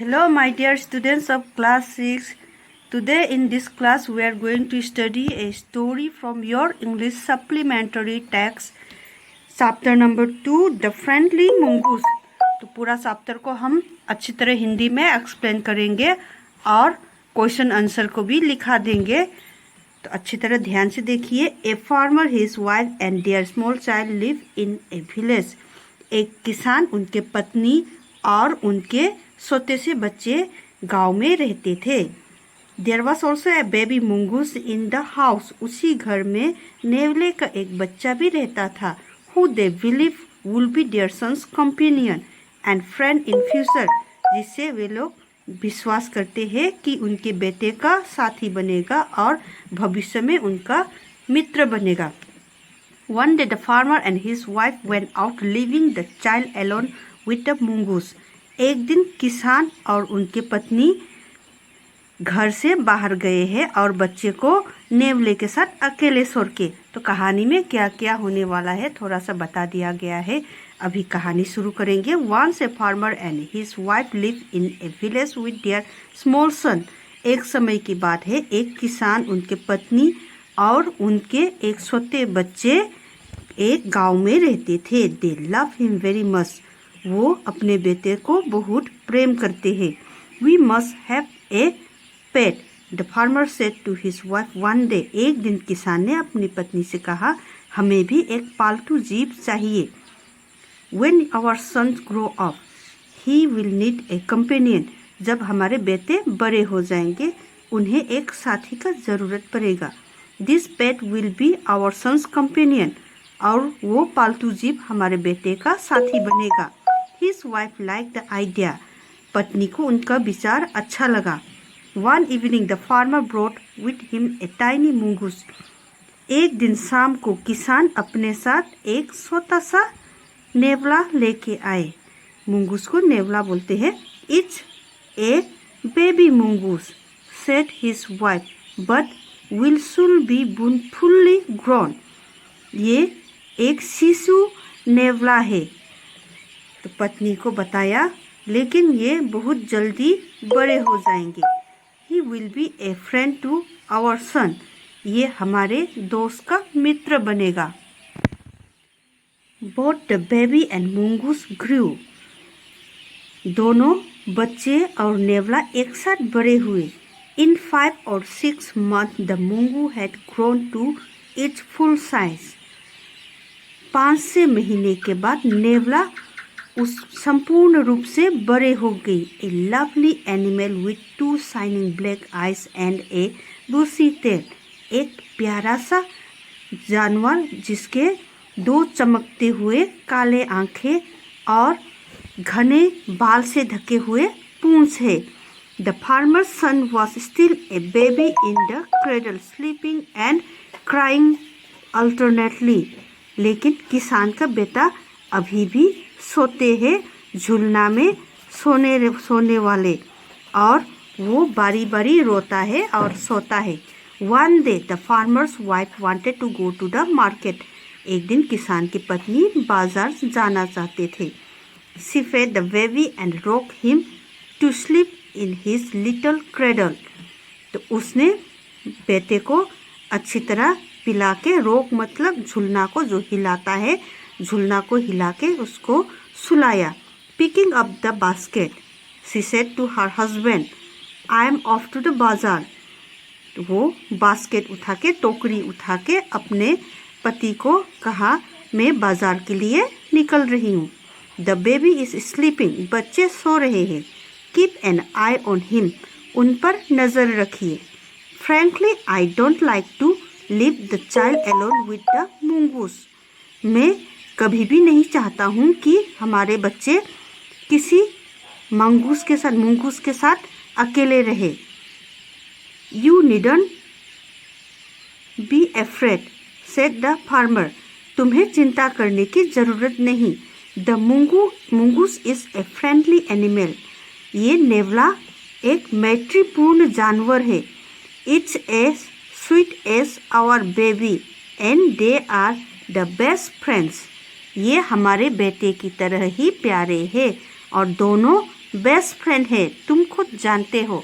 Hello, my dear students of class 6. Today in this class we are going to study a story from your English supplementary text, chapter number 2, The Friendly Mongoose. तो पूरा chapter को हम अच्छी तरह हिंदी में explain करेंगे और question answer को भी लिखा देंगे। तो अच्छी तरह ध्यान से देखिए। A farmer, his wife and their small child live in a village. एक किसान, उनके पत्नी और उनके छोटे से बच्चे गांव में रहते थे। There was also a baby mongoose in the house. उसी घर में नेवले का एक बच्चा भी रहता था। Who they believe will be their son's companion and friend in future. जिससे वे लोग विश्वास करते हैं कि उनके बेटे का साथी बनेगा और भविष्य में उनका मित्र बनेगा। One day the farmer and his wife went out leaving the child alone with the mongoose. एक दिन किसान और उनके पत्नी घर से बाहर गए हैं और बच्चे को नेवले के साथ अकेले छोड़ के। तो कहानी में क्या क्या होने वाला है थोड़ा सा बता दिया गया है। अभी कहानी शुरू करेंगे। Once a farmer and his wife lived in a village with their small son. एक समय की बात है, एक किसान, उनके पत्नी और उनके एक छोटे बच्चे एक गांव में रहते थे। They love him very much. वो अपने बेटे को बहुत प्रेम करते हैं। We must have a pet. The farmer said to his wife one day. एक दिन किसान ने अपनी पत्नी से कहा, हमें भी एक पालतू जीव चाहिए। When our sons grow up, he will need a companion. जब हमारे बेटे बड़े हो जाएंगे, उन्हें एक साथी का ज़रूरत पड़ेगा। This pet will be our son's companion. और वो पालतू जीव हमारे बेटे का साथी बनेगा। His wife liked the idea. पत्नी को उनका विचार अच्छा लगा। One evening the farmer brought with him a tiny mongoose. एक दिन शाम को किसान अपने साथ एक छोटा सा नेवला लेके आए। मंगूस को नेवला बोलते हैं। It's a baby mongoose, said his wife, but will soon be fully grown. ये एक शिशु नेवला है, तो पत्नी को बताया, लेकिन ये बहुत जल्दी बड़े हो जाएंगे। He will be a friend to our son. ये हमारे दोस्त का मित्र बनेगा। Both the baby and mongoose grew. दोनों बच्चे और नेवला एक साथ बड़े हुए। In 5 or 6 months the mongoose had grown to its full size. 5 महीने के बाद नेवला उस संपूर्ण रूप से बड़े हो गई। ए lovely animal with 2 shining black eyes and A bushy tail. एक प्यारा सा जानवर जिसके 2 चमकते हुए काले आंखें और घने बाल से ढके हुए पूंछ है। The farmer son was still a baby in the cradle, sleeping and crying alternately. लेकिन किसान का बेटा अभी भी सोते हैं, झूलना में सोने वाले, और वो बारी बारी रोता है और सोता है। One day the farmer's wife wanted to go to the market. एक दिन किसान की पत्नी बाजार जाना चाहते थे। She fed the baby and rock him to sleep in his little cradle. तो उसने बेटे को अच्छी तरह पिला के, रोक मतलब झूलना को जो हिलाता है, झूलना को हिला के उसको सुलाया। Picking up the basket she said to her husband, I am off to the bazaar. तो वो बास्केट उठा के, टोकरी उठा के अपने पति को कहा, मैं बाजार के लिए निकल रही हूँ। The baby is sleeping. बच्चे सो रहे हैं। Keep an eye on him. उन पर नज़र रखिए। Frankly I don't like to leave the child alone with the mongoose. मैं कभी भी नहीं चाहता हूँ कि हमारे बच्चे किसी मंगूस के साथ अकेले रहे। You needn't be afraid, said the farmer. तुम्हें चिंता करने की ज़रूरत नहीं। The mongoose is a friendly animal. ये नेवला एक मैत्रीपूर्ण जानवर है। It's as sweet as our baby and they are the best friends. ये हमारे बेटे की तरह ही प्यारे हैं और दोनों बेस्ट फ्रेंड है, तुम खुद जानते हो।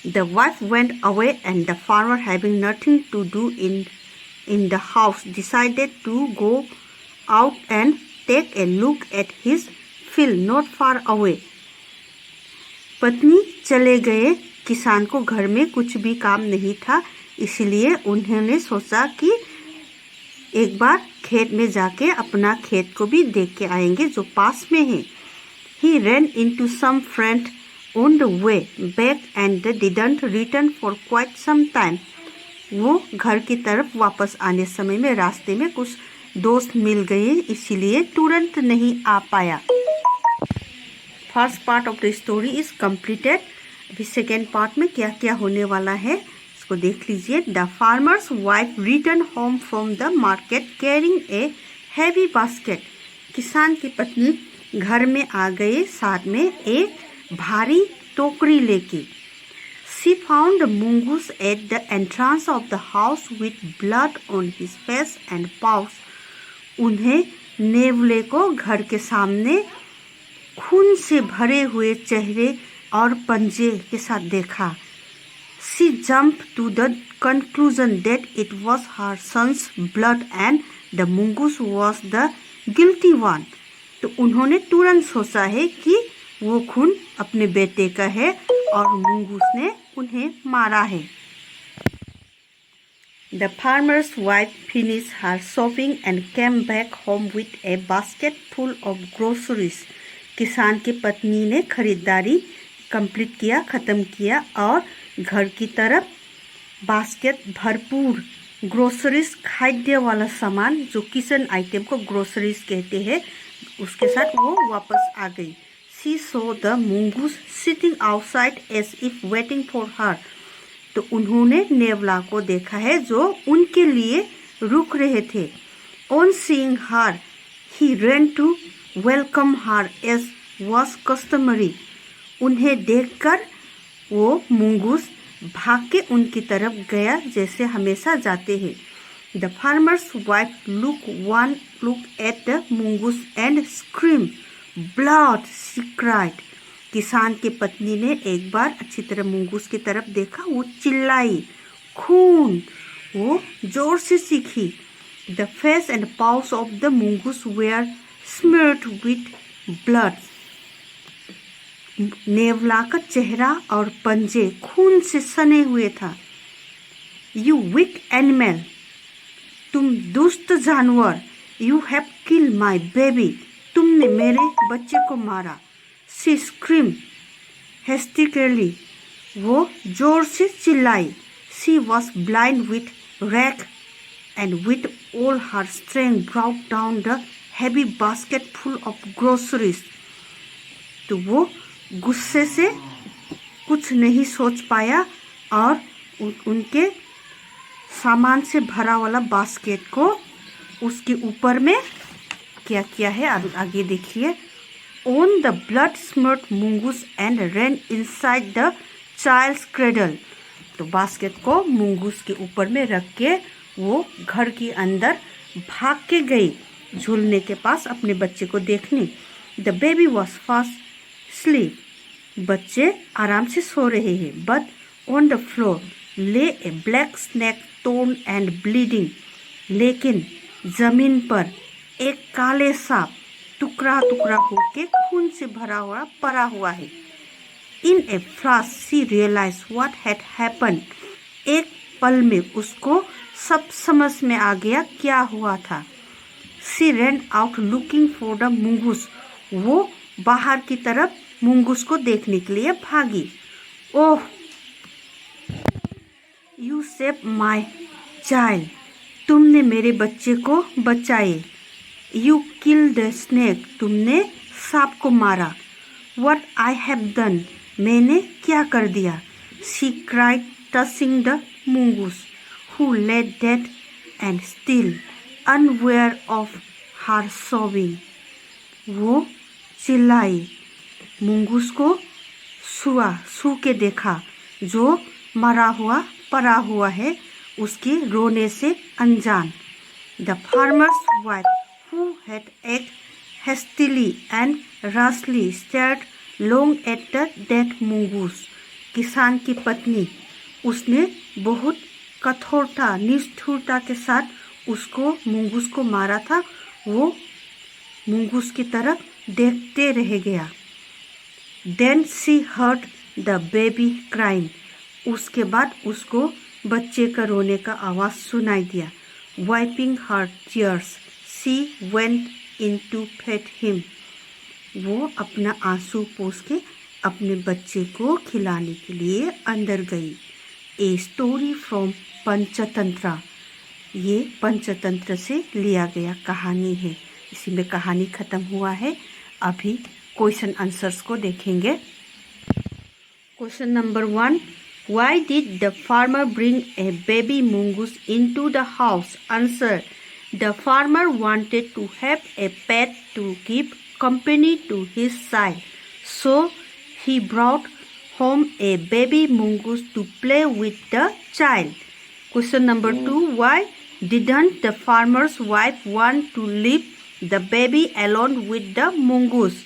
The wife went away and the farmer, having nothing to do in the house, decided to go out and take a look at his field not far away. पत्नी चले गए, किसान को घर में कुछ भी काम नहीं था, इसलिए उन्होंने सोचा कि एक बार खेत में जाके अपना खेत को भी देख के आएंगे जो पास में है। He ran into some friend on the way back and didn't return for quite some time. वो घर की तरफ वापस आने समय में रास्ते में कुछ दोस्त मिल गए, इसलिए तुरंत नहीं आ पाया। First part of the story is completed. अभी सेकेंड पार्ट में क्या क्या होने वाला है इसको देख लीजिए। The farmer's wife return home from the market carrying a heavy basket. किसान की पत्नी घर में आ गए, साथ में एक भारी टोकरी लेके। She found Mungus at the entrance of the house with blood on his face and paws. उन्हें नेवले को घर के सामने खून से भरे हुए चेहरे और पंजे के साथ देखा। She jumped to the conclusion that it was her son's blood and the Mungus was the guilty one. तो उन्होंने तुरंत सोचा है कि वो खून अपने बेटे का है और मुंगूस ने उन्हें मारा है। The farmer's wife finished her shopping and came back home with a basket full of groceries. किसान की पत्नी ने खरीदारी कंप्लीट किया, ख़त्म किया और घर की तरफ बास्केट भरपूर ग्रोसरीज, खाद्य वाला सामान जो किचन आइटम को ग्रोसरीज कहते हैं, उसके साथ वो वापस आ गई। She saw the mongoose sitting outside as if waiting for her. तो उन्होंने नेवला को देखा है जो उनके लिए रुक रहे थे। On seeing her, he ran to welcome her as was customary. उन्हें देखकर वो mongoose भाग के उनकी तरफ गया जैसे हमेशा जाते हैं। The farmer's wife looked at the mongoose and screamed. Blood, she cried. किसान की पत्नी ने एक बार अच्छी तरह मुंगूस की तरफ देखा, वो चिल्लाई, खून, वो जोर से चीखी। The face and paws of the mongoose were smeared with blood. नेवला का चेहरा और पंजे खून से सने हुए था। You weak animal, तुम दुष्ट जानवर। You have killed my baby. तुमने मेरे बच्चे को मारा। She screamed hysterically. वो जोर से चिल्लाई। She was blind with rage and with all her strength brought down the heavy basket full of groceries. तो वो गुस्से से कुछ नहीं सोच पाया और उनके सामान से भरा वाला बास्केट को उसके ऊपर में क्या किया है आगे देखिए। On the blood smeared mongoose and ran inside the child's cradle. तो बास्केट को मुंगूस के ऊपर में रख के वो घर के अंदर भाग के गई झूलने के पास अपने बच्चे को देखने। The baby was fast asleep. बच्चे आराम से सो रहे हैं। But on the floor lay a black snake torn and bleeding. लेकिन जमीन पर एक काले सांप टुकड़ा टुकड़ा होके खून से भरा हुआ पड़ा हुआ है। In a flash she realized what had happened. एक पल में उसको सब समझ में आ गया क्या हुआ था। She ran out looking for the mongoose. वो बाहर की तरफ मुंगूस को देखने के लिए भागी। ओह, You saved my child. तुमने मेरे बच्चे को बचाए। You killed the snake. तुमने सांप को मारा। What I have done. मैंने क्या कर दिया। She cried, touching the mongoose, who lay dead and still, unaware of her sobbing. वो चिल्लाई, मुंगूस को छू के देखा जो मरा हुआ पड़ा हुआ है, उसके रोने से अनजान। The farmer's wife, who had acted hastily and Rasli stared long at the dead mongoose. किसान की पत्नी, उसने बहुत कठोरता निष्ठुरता के साथ उसको मंगूस को मारा था। वो मंगूस की तरफ देखते रह गया। Then she heard the baby crying. उसके बाद उसको बच्चे का रोने का आवाज़ सुनाई दिया। Wiping her tears, she went in to pet him. वो अपना आंसू पोंछ के अपने बच्चे को खिलाने के लिए अंदर गई। A story from Panchatantra. ये पंचतंत्र से लिया गया कहानी है। इसी में कहानी ख़त्म हुआ है। अभी क्वेश्चन आंसर्स को देखेंगे। Question number 1, why did the farmer bring a baby mongoose into the house? Answer, the farmer wanted to have a pet to keep company to his child, so he brought home a baby mongoose to play with the child. Question number 2, why didn't the farmer's wife want to leave the baby alone with the mongoose?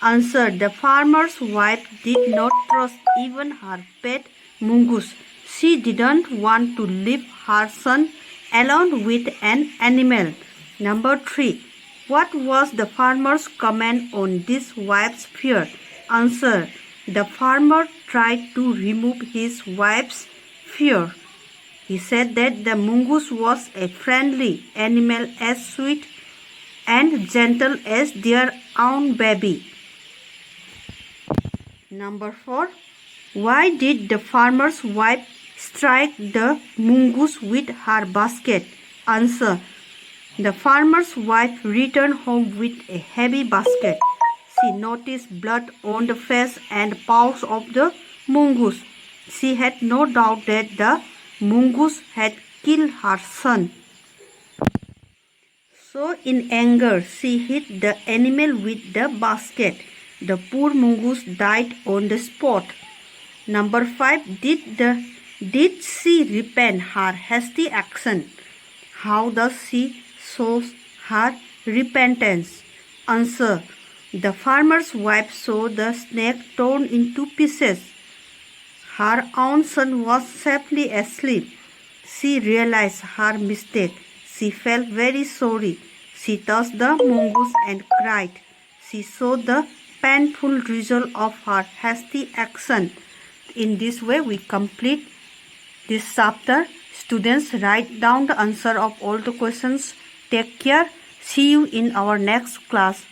Answer, the farmer's wife did not trust even her pet mongoose. She didn't want to leave her son alone with an animal. Number 3, what was the farmer's comment on this wife's fear? Answer, the farmer tried to remove his wife's fear. He said that the mongoose was a friendly animal, as sweet and gentle as their own baby. Number 4, why did the farmer's wife strike the mongoose with her basket? Answer, the farmer's wife returned home with a heavy basket. She noticed blood on the face and paws of the mongoose. She had no doubt that the mongoose had killed her son. So in anger, she hit the animal with the basket. The poor mongoose died on the spot. Number 5, did she repent her hasty action? How does she show her repentance? Answer, the farmer's wife saw the snake torn into pieces. Her own son was safely asleep. She realized her mistake. She felt very sorry. She touched the mongoose and cried. She saw the painful result of her hasty action. In this way, we complete this chapter. Students, write down the answer of all the questions. Take care. See you in our next class.